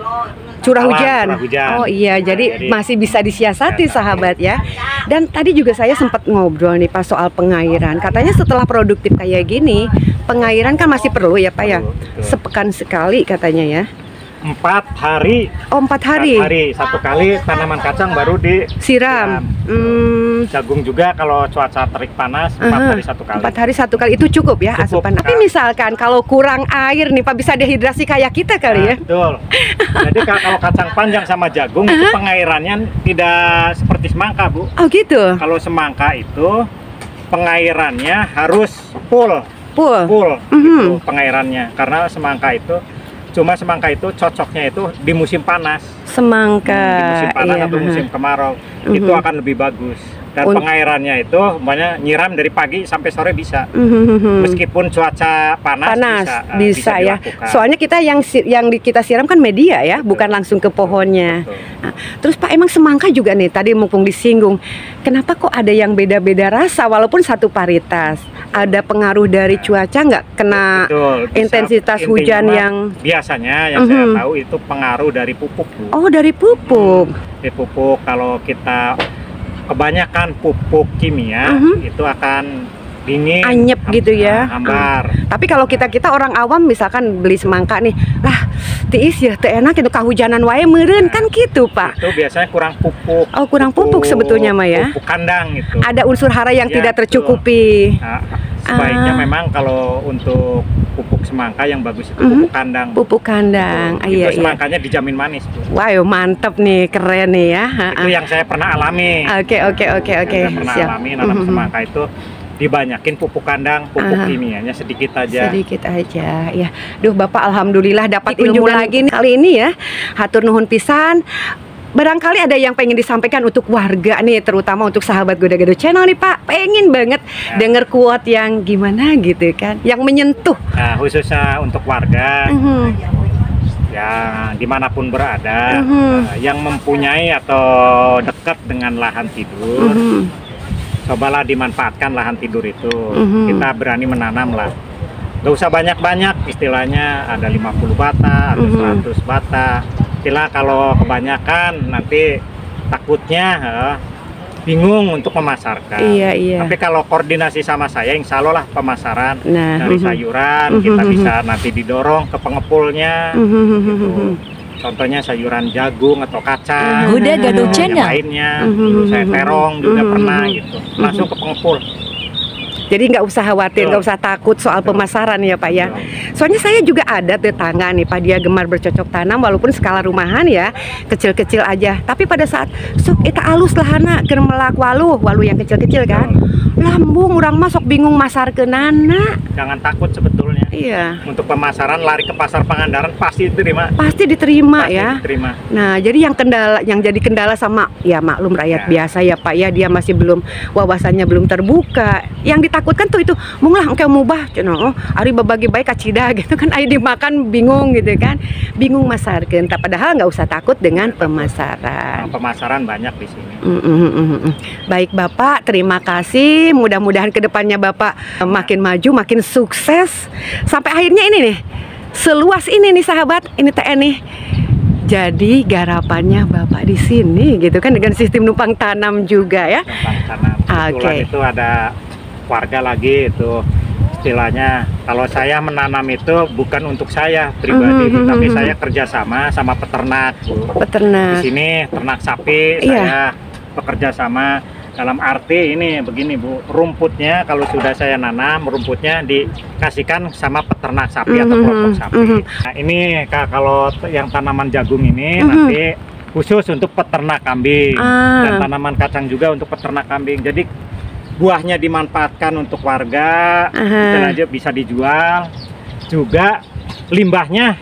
curah alam, hujan. curah hujan. Oh iya, jadi masih bisa disiasati sahabat ya. Dan tadi juga saya sempat ngobrol nih Pak soal pengairan. Katanya setelah produktif kayak gini, pengairan kan masih perlu ya Pak ya? Betul. Sepekan sekali katanya ya. 4 hari. Oh 4 hari. 4 hari, 1 kali tanaman kacang baru Siram. Jagung juga kalau cuaca terik panas 4 hari 1 kali. 4 hari 1 kali itu cukup ya Cukup, asupan. Tapi misalkan kalau kurang air nih Pak, bisa dehidrasi kayak kita kali ya? Betul. Jadi kalau kacang panjang sama jagung itu pengairannya tidak seperti semangka, Bu. Oh gitu. Kalau semangka itu pengairannya harus full gitu, pengairannya, karena semangka itu cocoknya itu di musim panas. Semangka. Di musim panas iya. atau musim kemarau itu akan lebih bagus. Dan pengairannya itu umpamanya nyiram dari pagi sampai sore bisa. Meskipun cuaca panas bisa ya. dilakukan. Soalnya kita yang kita siram kan media ya, bukan langsung ke pohonnya. Nah, terus Pak, emang semangka juga nih tadi mumpung disinggung, kenapa kok ada yang beda-beda rasa walaupun satu varietas? Ada pengaruh dari cuaca nggak, kena intensitas hujan yang biasanya yang saya tahu itu pengaruh dari pupuk, Bu. Oh, dari pupuk. Dari pupuk, kalau kita kebanyakan pupuk kimia itu akan dingin, anyep gitu ya, hambar. Tapi kalau kita orang awam misalkan beli semangka nih, lah tiis ya teu enak itu kahujanan wae meureun kan gitu Pak. Itu biasanya kurang pupuk. Oh kurang pupuk sebetulnya mah ya. Pupuk kandang itu. Ada unsur hara yang Ya, tidak tercukupi. Nah, sebaiknya memang kalau untuk pupuk semangka yang bagus itu pupuk kandang. Pupuk kandang. Itu semangkanya dijamin manis, Bu. Wah, mantep nih, keren nih ya. Itu yang saya pernah alami. Oke. Saya pernah alami nanam semangka itu dibanyakin pupuk kandang, pupuk kimianya sedikit aja. Sedikit aja ya. Duh Bapak, alhamdulillah dapat ilmu lagi nih kali ini ya. Hatur nuhun pisan. Barangkali ada yang pengen disampaikan untuk warga nih, terutama untuk sahabat Goda-Gado Channel nih Pak. Pengen banget denger quote yang gimana gitu kan, yang menyentuh. Nah, khususnya untuk warga yang dimanapun berada, yang mempunyai atau dekat dengan lahan tidur, cobalah dimanfaatkan lahan tidur itu. Kita berani menanam lah. Gak usah banyak-banyak, istilahnya ada 50 bata atau 100 bata. Istilah kalau kebanyakan nanti takutnya bingung untuk memasarkan. Iya. Tapi kalau koordinasi sama saya, insya Allah lah pemasaran dari sayuran kita bisa nanti didorong ke pengepulnya. Gitu. Contohnya sayuran jagung atau kacang, Goda-Gado Channel lainnya. Saya terong juga pernah gitu, langsung ke pengepul. Jadi nggak usah khawatir, nggak usah takut soal pemasaran ya Pak ya. Soalnya saya juga ada tetangga nih Pak, dia gemar bercocok tanam walaupun skala rumahan ya, kecil-kecil aja. Tapi pada saat sok eta alus lahana keur melak walu yang kecil-kecil kan. Lambung urang mah sok bingung masarkeunana. Jangan takut sebetulnya. Iya. Untuk pemasaran lari ke pasar Pangandaran pasti diterima. Pasti diterima Pasti ya. diterima. Nah, jadi yang jadi kendala sama ya maklum rakyat biasa ya Pak ya, dia masih belum wawasannya belum terbuka. Yang ditakutkan tuh itu mung lah engke mubah cenah ari babagi bae ka cida gitu kan, ari dimakan bingung gitu kan. Bingung masarkeun, padahal nggak usah takut dengan pemasaran. Pemasaran banyak di sini. Baik Bapak, terima kasih. Mudah-mudahan kedepannya Bapak makin maju, makin sukses. Sampai akhirnya ini nih, seluas ini nih sahabat, ini TN nih. Jadi garapannya Bapak di sini gitu kan, dengan sistem numpang tanam juga ya. Numpang tanam. Kebetulan itu ada warga lagi itu istilahnya kalau saya menanam itu bukan untuk saya pribadi, tapi saya kerjasama sama peternak, Bu. Peternak. Di sini ternak sapi, saya bekerja sama. Dalam arti ini begini, Bu, rumputnya kalau sudah saya nanam, rumputnya dikasihkan sama peternak sapi atau kelompok sapi. Nah, ini kalau yang tanaman jagung ini nanti khusus untuk peternak kambing, dan tanaman kacang juga untuk peternak kambing. Jadi buahnya dimanfaatkan untuk warga, aja bisa dijual. Juga limbahnya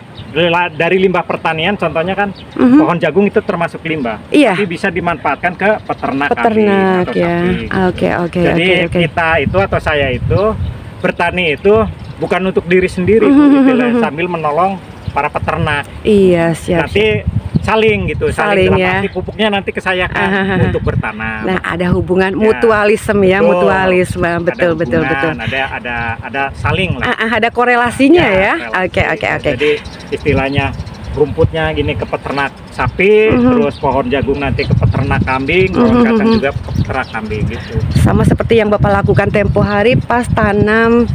dari limbah pertanian, contohnya kan pohon jagung itu termasuk limbah, tapi bisa dimanfaatkan ke peternak kambing atau sapi. Jadi kita itu atau saya itu bertani itu bukan untuk diri sendiri, sambil menolong para peternak. Iya, siap. Nanti saling gitu, saling ya. Nanti pupuknya nanti ke saya kan untuk bertanam. Nah, ada hubungan mutualisme ya, mutualisme, betul. Ada saling lah. Ada korelasinya ya. Oke. Jadi istilahnya rumputnya gini ke peternak sapi, terus pohon jagung nanti ke peternak kambing, pohon kacang juga ke peternak kambing gitu. Sama seperti yang Bapak lakukan tempo hari pas tanam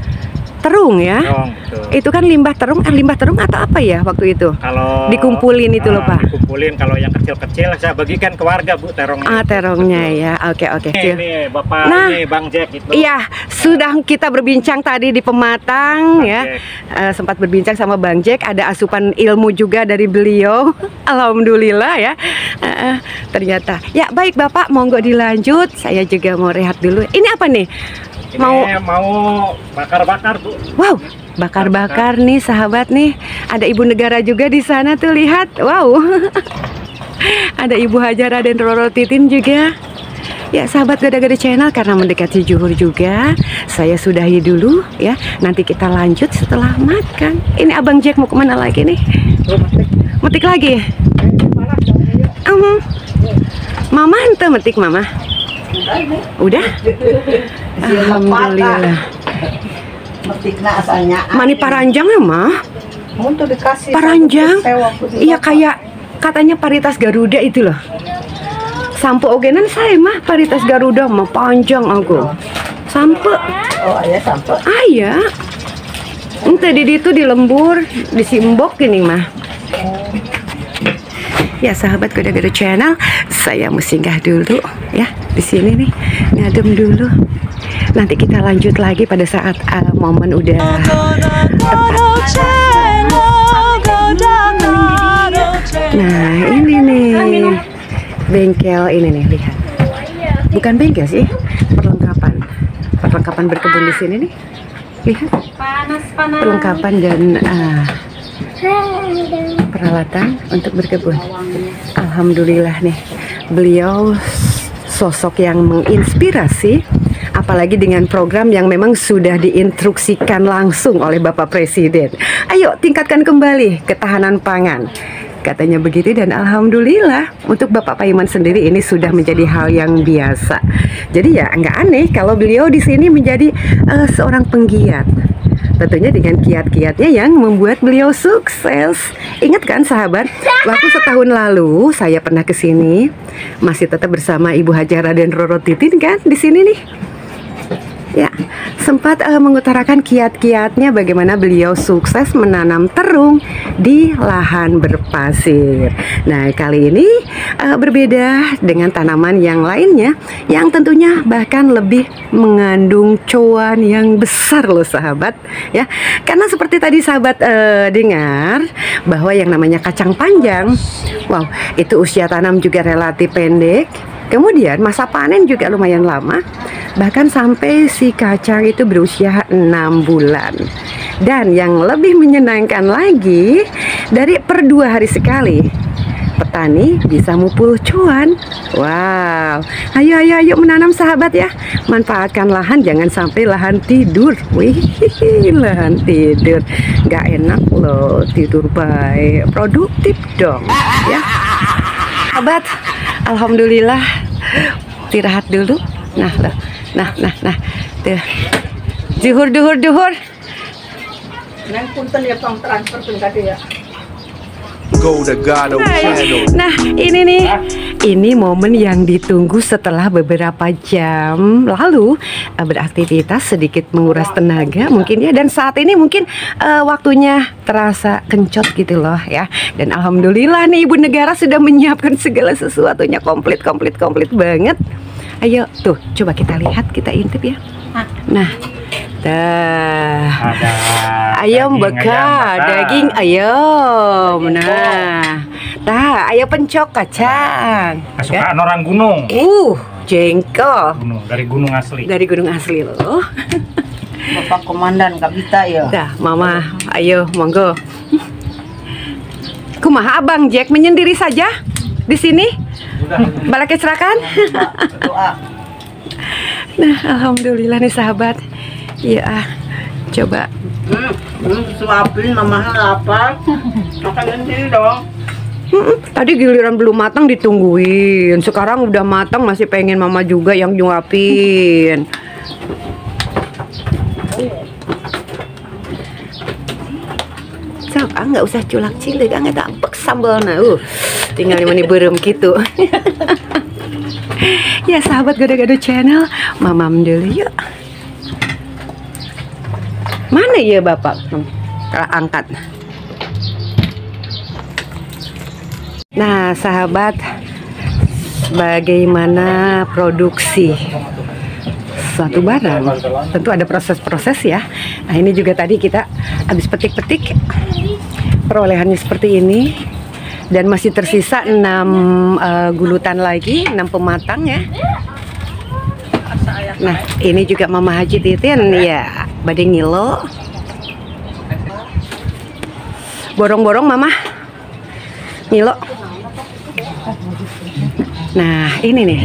terung ya. Itu kan limbah terung atau apa ya waktu itu? Kalau dikumpulin itu loh, Pak. Dikumpulin, kalau yang kecil-kecil saya bagikan ke warga, Bu, terongnya. Terongnya ya. Oke. Ini Bapak, ini Bang Jack itu. Iya, sudah kita berbincang tadi di Pematang ya. Sempat berbincang sama Bang Jack, ada asupan ilmu juga dari beliau. Alhamdulillah ya. Ternyata. Ya, baik Bapak, monggo dilanjut. Saya juga mau rehat dulu. Ini apa nih? Mau bakar-bakar, Bu. Wow, bakar-bakar nih sahabat nih. Ada Ibu Negara juga di sana tuh, lihat. Wow. Ada Ibu Hajar Raden Roro Titin juga. Ya sahabat Gada-Gada Channel, karena mendekati zuhur juga, saya sudahi dulu ya. Nanti kita lanjut setelah makan. Ini Abang Jack mau kemana lagi nih? Metik lagi. Mama ente metik Mama. Udah? Alhamdulillah. Metikna asalnya. Mani paranjang ya mah? Untuk dikasih. Paranjang? Iya, kayak katanya paritas Garuda itu loh. Sampo ogenan saya mah paritas Garuda mah panjang aku. Sampo. Oh iya sampo. Iya. Ente di itu di lembur, disimbok gini mah. Ya sahabat Gada-Gada Channel, saya mau singgah dulu ya di sini nih, ngadem dulu. Nanti kita lanjut lagi pada saat momen udah tepat. Nah ini nih bengkel ini nih, lihat. Bukan bengkel sih, perlengkapan berkebun di sini nih. Lihat. Perlengkapan dan peralatan untuk berkebun. Alhamdulillah nih, beliau sosok yang menginspirasi, apalagi dengan program yang memang sudah diinstruksikan langsung oleh Bapak Presiden. Ayo tingkatkan kembali ketahanan pangan, katanya begitu. Dan alhamdulillah untuk Bapak Paiman sendiri ini sudah menjadi hal yang biasa. Jadi ya nggak aneh kalau beliau di sini menjadi seorang penggiat. Tentunya dengan kiat-kiatnya yang membuat beliau sukses. Ingat kan sahabat, waktu setahun lalu saya pernah ke sini, masih tetap bersama Ibu Hajar Raden Roro Titin kan di sini nih. Ya, sempat mengutarakan kiat-kiatnya bagaimana beliau sukses menanam terung di lahan berpasir. Nah, kali ini berbeda dengan tanaman yang lainnya yang tentunya bahkan lebih mengandung cuan yang besar loh sahabat ya. Karena seperti tadi sahabat dengar bahwa yang namanya kacang panjang, wow, itu usia tanam juga relatif pendek. Kemudian masa panen juga lumayan lama, bahkan sampai si kacang itu berusia 6 bulan. Dan yang lebih menyenangkan lagi, dari per 2 hari sekali petani bisa mupul cuan. Wow, ayo menanam sahabat ya. Manfaatkan lahan, jangan sampai lahan tidur. Wih, lahan tidur nggak enak loh, tidur baik, produktif dong ya sahabat. Alhamdulillah, istirahat dulu. Nah, tuh. Zuhur. Nang punten ya pang transfer pun tadi ya. Nah, ini nih Ini momen yang ditunggu setelah beberapa jam lalu beraktivitas, sedikit menguras tenaga mungkin ya. Dan saat ini mungkin waktunya terasa kencot gitu loh ya. Dan alhamdulillah nih Ibu Negara sudah menyiapkan segala sesuatunya komplit banget. Ayo tuh coba kita lihat, kita intip ya. Nah, Ada ayam bakar, daging ayam. Nah, ayam pencok kacang. Kesukaan orang gunung. Jengkol. Dari gunung asli. Dari gunung asli loh. Bapak komandan gak bisa ya. Dah, Mama, ayo monggo. Kumaha Abang Jack menyendiri saja di sini? Balik kecerakan. Doa. Nah, alhamdulillah nih sahabat. Ya, coba. Suapin mamanya lapar. Makan sendiri dong. Tadi giliran belum matang ditungguin. Sekarang udah matang masih pengen Mama juga yang nyuapin. Sok, nggak usah culak cilik, nggak tampek sambal tinggal dimana berem gitu. Ya sahabat Gado-Gado Channel, mamam dulu yuk. Mana ya Bapak? Angkat. Nah sahabat, bagaimana produksi suatu barang? Tentu ada proses-proses ya. Nah ini juga tadi kita habis petik-petik, perolehannya seperti ini. Dan masih tersisa 6 gulutan lagi, 6 pematang ya. Nah ini juga Mama Haji Titin ya, badai ngilo. Borong-borong Mama ngilo. Nah ini nih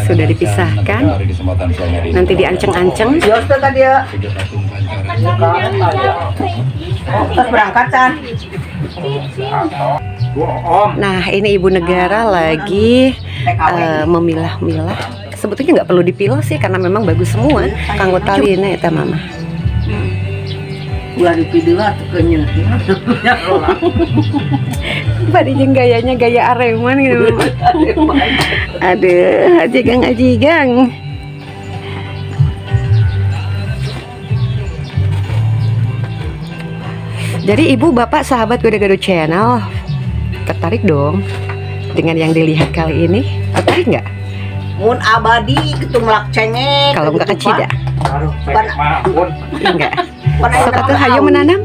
sudah dipisahkan, nanti dianceng-anceng. Yosta tadi ya. Terus berangkatan. Nah ini Ibu Negara lagi memilah-milah. Sebetulnya nggak perlu dipilah sih karena memang bagus semua. Kanggo tali ini ya Mama. Gua dipilih lah tuh kenyal. Padahal gayanya gaya Areman gitu. Aduh, ajigang. Jadi Ibu Bapak sahabat Gado-Gado Channel tertarik dong dengan yang dilihat kali ini? Tertarik nggak? Mun abadi ketumlak cengek. Kalau nggak kecida? Enggak. Sok atuh hayo menanam.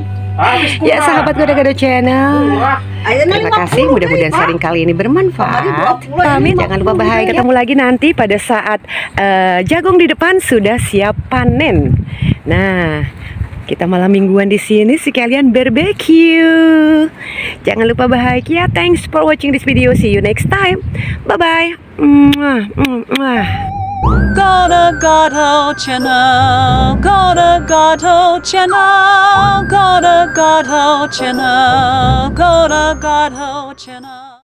Ya sahabat Gado-Gado Channel, terima kasih, mudah-mudahan sharing kali ini bermanfaat. Amin. Jangan lupa bahagia, ketemu lagi nanti pada saat jagung di depan sudah siap panen. Nah kita malam mingguan di sini sekalian barbecue. Jangan lupa bahagia. Thanks for watching this video. See you next time. Bye bye. Gado-Gado Channel, Gado-Gado Channel, Gado-Gado Channel, Gado-Gado Channel.